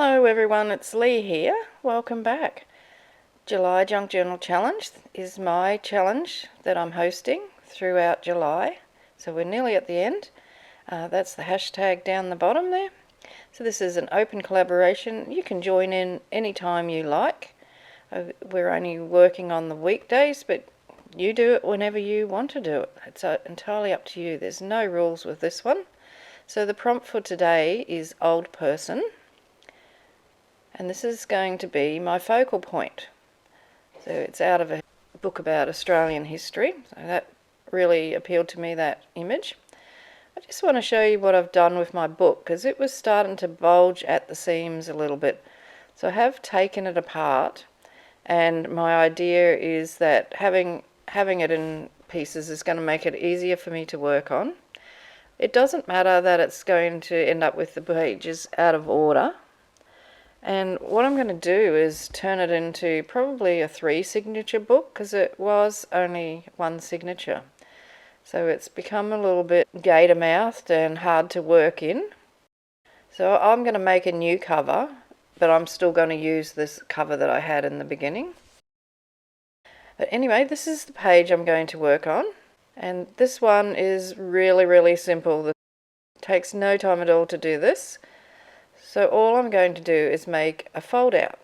Hello everyone, it's Leigh here. Welcome back. July Junk Journal Challenge is my challenge that I'm hosting throughout July. So we're nearly at the end. That's the hashtag down the bottom there. So this is an open collaboration. You can join in anytime you like. We're only working on the weekdays, but you do it whenever you want to do it. It's entirely up to you. There's no rules with this one. So the prompt for today is old person. And this is going to be my focal point. So it's out of a book about Australian history. So that really appealed to me, that image. I just want to show you what I've done with my book, because it was starting to bulge at the seams a little bit. So I have taken it apart, and my idea is that having it in pieces is going to make it easier for me to work on. It doesn't matter that it's going to end up with the pages out of order. And what I'm going to do is turn it into probably a 3-signature book, because it was only 1 signature. So it's become a little bit gator-mouthed and hard to work in. So I'm going to make a new cover, but I'm still going to use this cover that I had in the beginning. But anyway, this is the page I'm going to work on. And this one is really, really simple. It takes no time at all to do this. So all I'm going to do is make a fold out,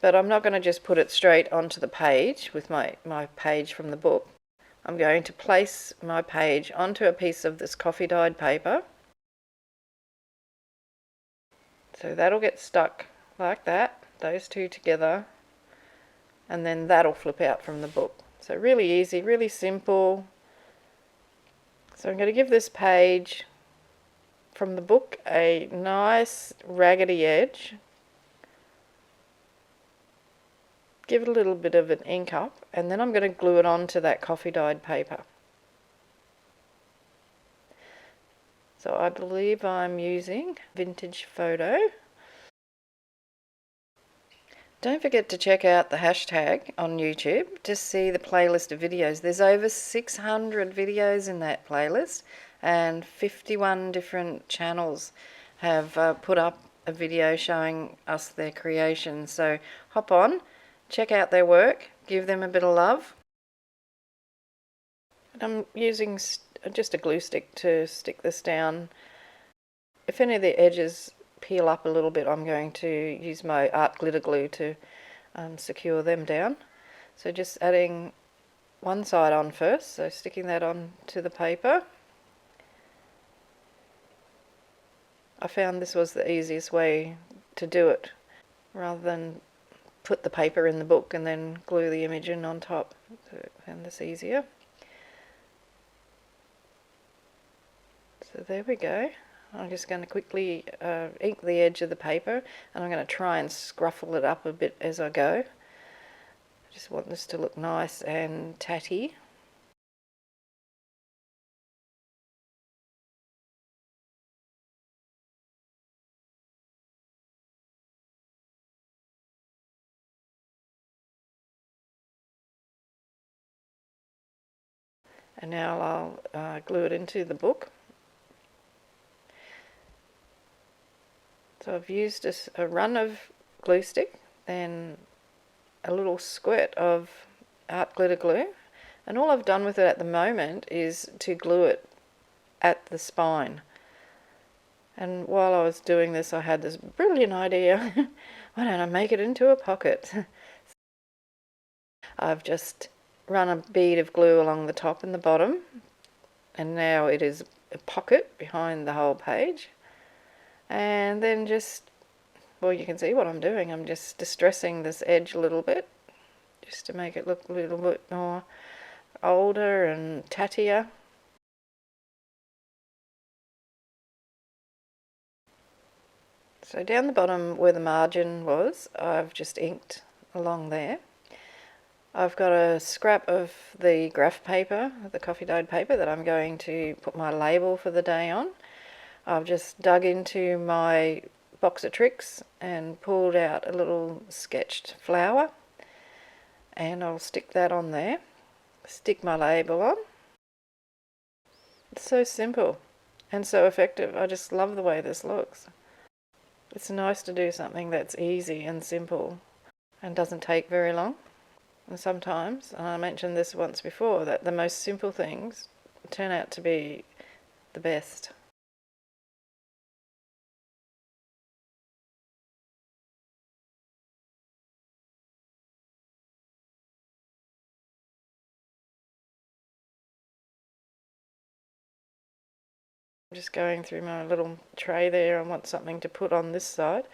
but I'm not going to just put it straight onto the page with my page from the book. I'm going to place my page onto a piece of this coffee dyed paper. So that'll get stuck like that, those two together, and then that'll flip out from the book. So really easy, really simple. So I'm going to give this page from the book a nice raggedy edge. Give it a little bit of an ink up, and then I'm going to glue it onto that coffee dyed paper. So I believe I'm using Vintage Photo. Don't forget to check out the hashtag on YouTube to see the playlist of videos. There's over 600 videos in that playlist, and 51 different channels have put up a video showing us their creations. So hop on, check out their work, give them a bit of love. I'm using just a glue stick to stick this down. If any of the edges peel up a little bit, I'm going to use my art glitter glue to secure them down. So just adding one side on first, so sticking that on to the paper. I found this was the easiest way to do it, rather than put the paper in the book and then glue the image in on top. So I found this easier. So there we go. I'm just going to quickly ink the edge of the paper, and I'm going to try and scruffle it up a bit as I go. I just want this to look nice and tatty. And now I'll glue it into the book. So I've used a run of glue stick, then a little squirt of art glitter glue, and all I've done with it at the moment is to glue it at the spine. And while I was doing this, I had this brilliant idea. Why don't I make it into a pocket? I've just run a bead of glue along the top and the bottom, and now it is a pocket behind the whole page. And then well, you can see what I'm doing. I'm just distressing this edge a little bit, just to make it look a little bit more older and tattier. So down the bottom where the margin was, I've just inked along there. I've got a scrap of the graph paper, the coffee dyed paper, that I'm going to put my label for the day on. I've just dug into my box of tricks and pulled out a little sketched flower, and I'll stick that on there, stick my label on. It's so simple and so effective. I just love the way this looks. It's nice to do something that's easy and simple and doesn't take very long. And sometimes, and I mentioned this once before, that the most simple things turn out to be the best. I'm just going through my little tray there. I want something to put on this side.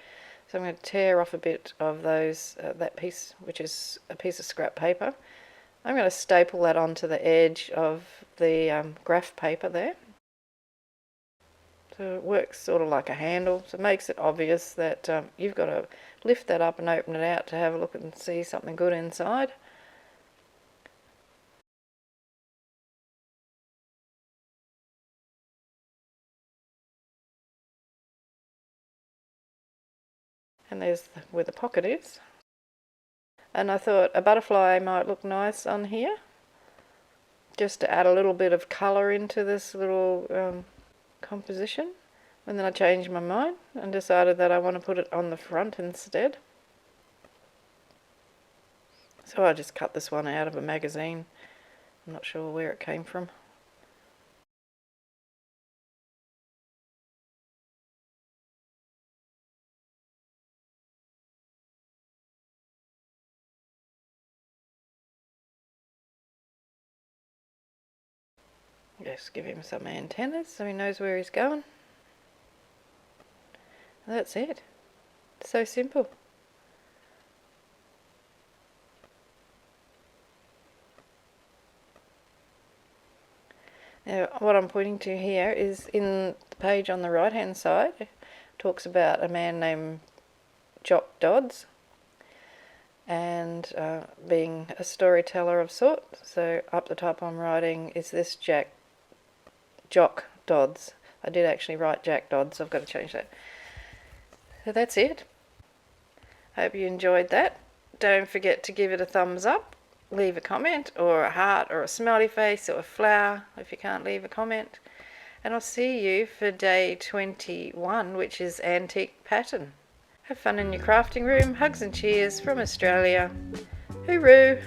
So I'm going to tear off a bit of that piece, which is a piece of scrap paper. I'm going to staple that onto the edge of the graph paper there. So it works sort of like a handle, so it makes it obvious that you've got to lift that up and open it out to have a look and see something good inside. And there's where the pocket is. And I thought a butterfly might look nice on here, just to add a little bit of colour into this little composition. And then I changed my mind and decided that I want to put it on the front instead. So I just cut this one out of a magazine. I'm not sure where it came from. Just give him some antennas so he knows where he's going. And that's it. It's so simple. Now, what I'm pointing to here is in the page on the right hand side. It talks about a man named Jock Dodds and being a storyteller of sorts. So up the top I'm writing, is this Jock Dodds? I did actually write Jack Dodds, so I've got to change that. So that's it. Hope you enjoyed that. Don't forget to give it a thumbs up, leave a comment or a heart or a smiley face or a flower if you can't leave a comment. And I'll see you for day 21, which is antique pattern. Have fun in your crafting room. Hugs and cheers from Australia. Hooroo!